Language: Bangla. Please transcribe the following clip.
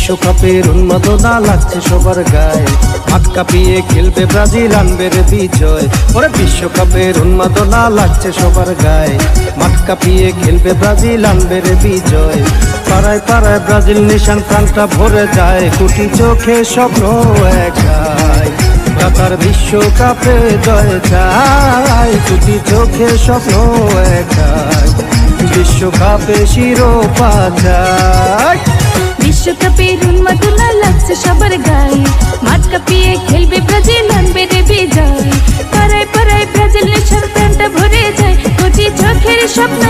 বিশ্বকাপের উন্মাদনা লাগছে সবার গায়ে, মাঠ কাঁপিয়ে খেলবে ব্রাজিল, আনবে রে বিজয়। ওরে বিশ্বকাপের উন্মাদনা লাগছে সবার গায়ে, মাঠ কাঁপিয়ে খেলবে ব্রাজিল, আনবে রে বিজয়। পাড়ায় পাড়ায় ব্রাজিল নিশান, প্রাণটা ভরে যায়, কোটি চোখে স্বপ্ন একাই, কাতার বিশ্বকাপে জয় চাই, কোটি চোখে স্বপ্ন একাই, বিশ্বকাপে শিরোপা চাই। বিশ্বকাপের উন্মাদনা লাগছে সবার গায়ে, মাঠ কাঁপিয়ে খেলবে ব্রাজিল, আনবে রে বিজয়। পাড়ায় পাড়ায় ব্রাজিল নেশার প্রাণটা ভরে যায়, কোটি চোখের স্বপ্ন